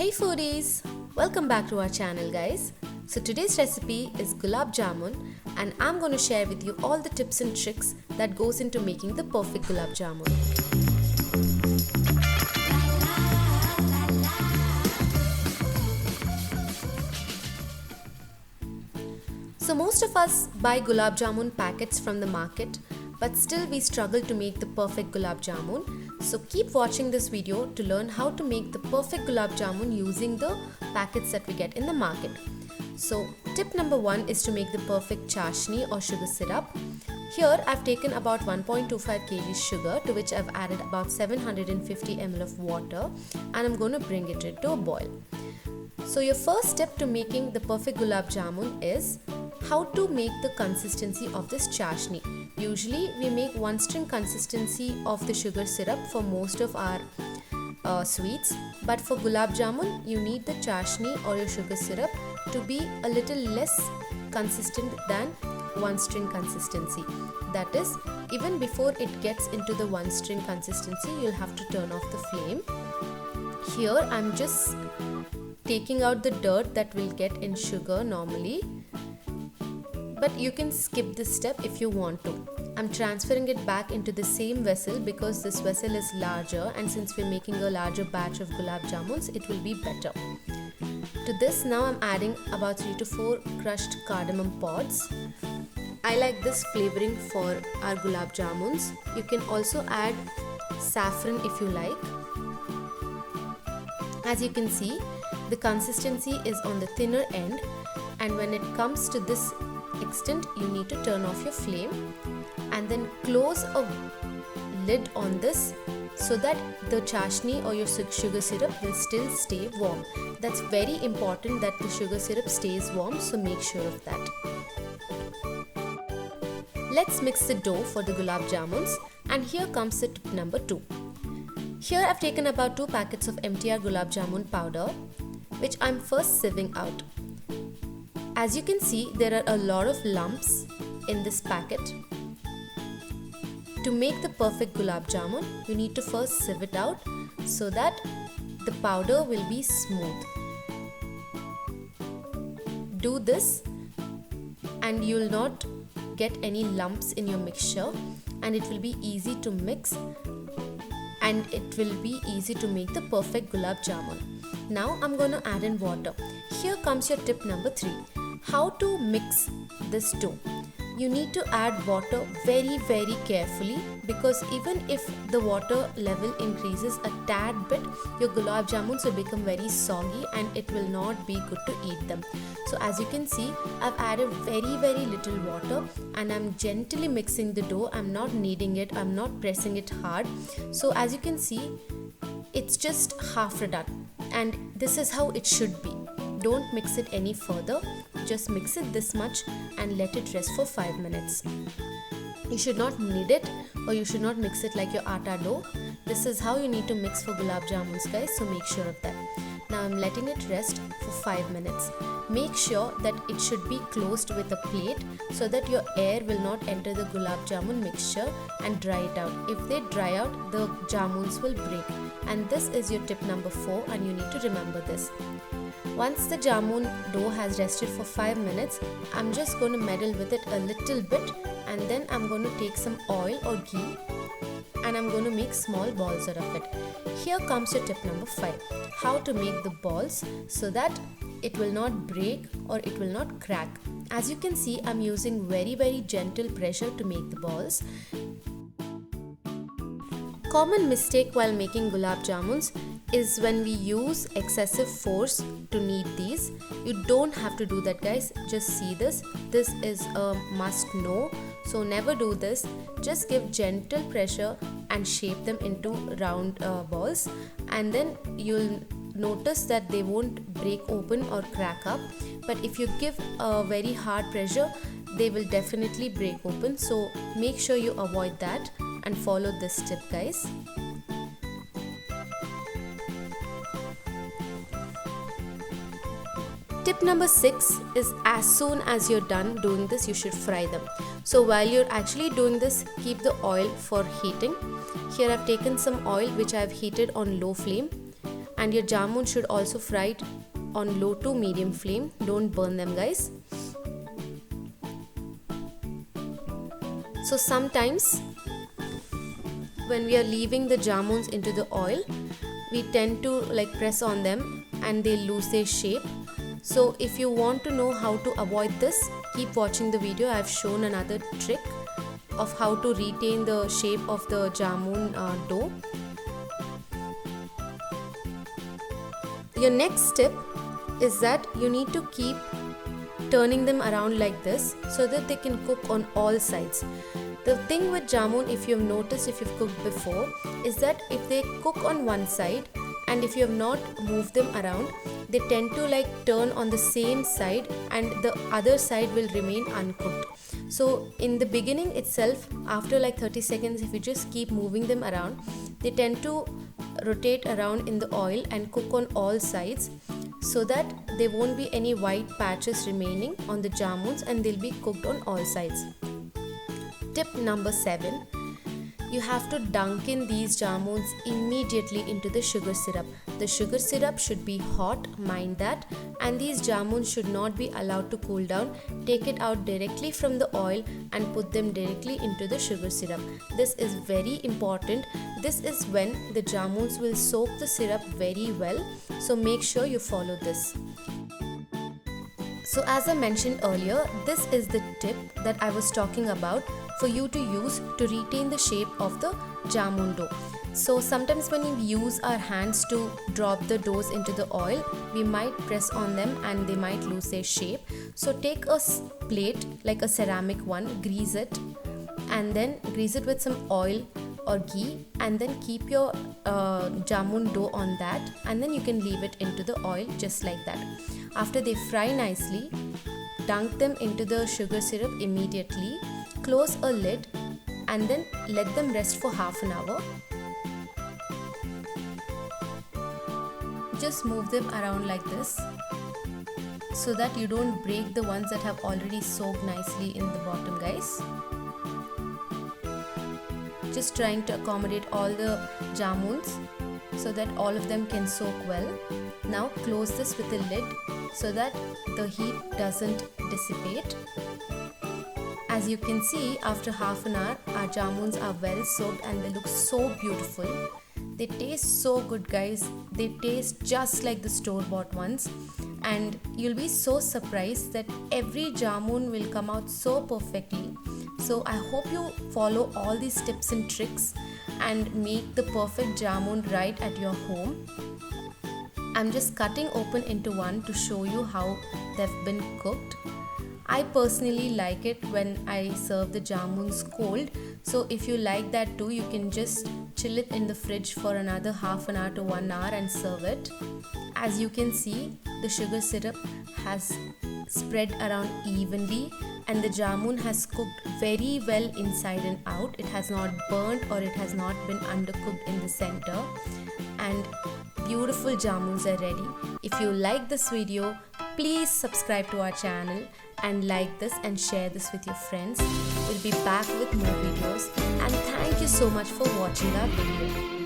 Hey foodies! Welcome back to our channel guys. So today's recipe is gulab jamun and I'm going to share with you all the tips and tricks that goes into making the perfect gulab jamun. So most of us buy gulab jamun packets from the market, but still we struggle to make the perfect gulab jamun. So keep watching this video to learn how to make the perfect gulab jamun using the packets that we get in the market. So tip number 1 is to make the perfect chashni or sugar syrup. Here I've taken about 1.25 kg sugar, to which I've added about 750 ml of water, and I'm going to bring it to a boil. So your first step to making the perfect gulab jamun is how to make the consistency of this chashni. Usually we make one string consistency of the sugar syrup for most of our sweets, but for gulab jamun you need the chashni or your sugar syrup to be a little less consistent than one string consistency. That is, even before it gets into the one string consistency, you'll have to turn off the flame. Here I'm just taking out the dirt that will get in sugar normally, but you can skip this step if you want to. I'm transferring it back into the same vessel because this vessel is larger, and since we're making a larger batch of gulab jamuns, it will be better. To this now I'm adding about 3 to 4 crushed cardamom pods. I like this flavoring for our gulab jamuns. You can also add saffron if you like. As you can see, the consistency is on the thinner end, and when it comes to this extent, you need to turn off your flame and then close a lid on this so that the chashni or your sugar syrup will still stay warm. That's very important that the sugar syrup stays warm, so make sure of that. Let's mix the dough for the gulab jamuns, and here comes the tip number 2. Here I've taken about 2 packets of MTR gulab jamun powder, which I'm first sieving out. As you can see, there are a lot of lumps in this packet. To make the perfect gulab jamun, you need to first sieve it out so that the powder will be smooth. Do this and you will not get any lumps in your mixture, and it will be easy to mix and it will be easy to make the perfect gulab jamun. Now I'm going to add in water. Here comes your tip number 3. How to mix this dough. You need to add water very carefully, because even if the water level increases a tad bit, your gulab jamuns will become very soggy and it will not be good to eat them. So as you can see, I've added very little water and I'm gently mixing the dough. I'm not kneading it, I'm not pressing it hard. So as you can see, it's just half done, and this is how it should be. Don't mix it any further, just mix it this much and let it rest for 5 minutes. You should not knead it, or you should not mix it like your atta dough. This is how you need to mix for gulab jamuns guys, so make sure of that. Now I'm letting it rest for 5 minutes. Make sure that it should be closed with a plate so that your air will not enter the gulab jamun mixture and dry it out. If they dry out, the jamuns will break. And this is your tip number 4, and you need to remember this. Once the jamun dough has rested for 5 minutes, I'm just going to meddle with it a little bit, and then I'm going to take some oil or ghee and I'm going to make small balls out of it. Here comes your tip number 5. How to make the balls so that it will not break or it will not crack. As you can see, I'm using very gentle pressure to make the balls. Common mistake while making gulab jamuns is when we use excessive force to knead these. You don't have to do that guys, just see this. This is a must know, so never do this. Just give gentle pressure and shape them into round balls, and then you'll notice that they won't break open or crack up. But if you give a very hard pressure, they will definitely break open, so make sure you avoid that and follow this tip guys. Tip number 6 is, as soon as you're done doing this, you should fry them. So while you're actually doing this, keep the oil for heating. Here I've taken some oil which I've heated on low flame, and your jamun should also fry it on low to medium flame. Don't burn them, guys. So sometimes when we are leaving the jamuns into the oil, we tend to like press on them and they lose their shape. So if you want to know how to avoid this, keep watching the video. I have shown another trick of how to retain the shape of the jamun dough. Your next tip is that you need to keep turning them around like this so that they can cook on all sides. The thing with jamun, if you've noticed, if you've cooked before, is that if they cook on one side and if you have not moved them around, they tend to like turn on the same side and the other side will remain uncooked. So in the beginning itself, after like 30 seconds, if you just keep moving them around, they tend to rotate around in the oil and cook on all sides, so that there won't be any white patches remaining on the jamuns and they'll be cooked on all sides. Tip number 7. You have to dunk in these jamuns immediately into the sugar syrup. The sugar syrup should be hot, mind that, and these jamuns should not be allowed to cool down. Take it out directly from the oil and put them directly into the sugar syrup. This is very important. This is when the jamuns will soak the syrup very well. So make sure you follow this. So as I mentioned earlier, this is the tip that I was talking about for you to use to retain the shape of the jamun dough. So sometimes when we use our hands to drop the doughs into the oil, we might press on them and they might lose their shape. So take a plate like a ceramic one, grease it, and then grease it with some oil or ghee, and then keep your jamun dough on that, and then you can leave it into the oil just like that. After they fry nicely, dunk them into the sugar syrup immediately, close a lid, and then let them rest for half an hour. Just move them around like this so that you don't break the ones that have already soaked nicely in the bottom, guys. Just trying to accommodate all the jamuns so that all of them can soak well. Now close this with a lid so that the heat doesn't dissipate. As you can see, after half an hour, our jamuns are well soaked and they look so beautiful. They taste so good, guys. They taste just like the store-bought ones, and you'll be so surprised that every jamun will come out so perfectly. So I hope you follow all these tips and tricks and make the perfect jamun right at your home. I'm just cutting open into one to show you how they've been cooked. I personally like it when I serve the jamuns cold. So if you like that too, you can just chill it in the fridge for another half an hour to 1 hour and serve it. As you can see, the sugar syrup has spread around evenly and the jamun has cooked very well inside and out. It has not burnt or it has not been undercooked in the center, and beautiful jamuns are ready. If you like this video, please subscribe to our channel and like this and share this with your friends. We'll be back with more videos, and thank you so much for watching our video.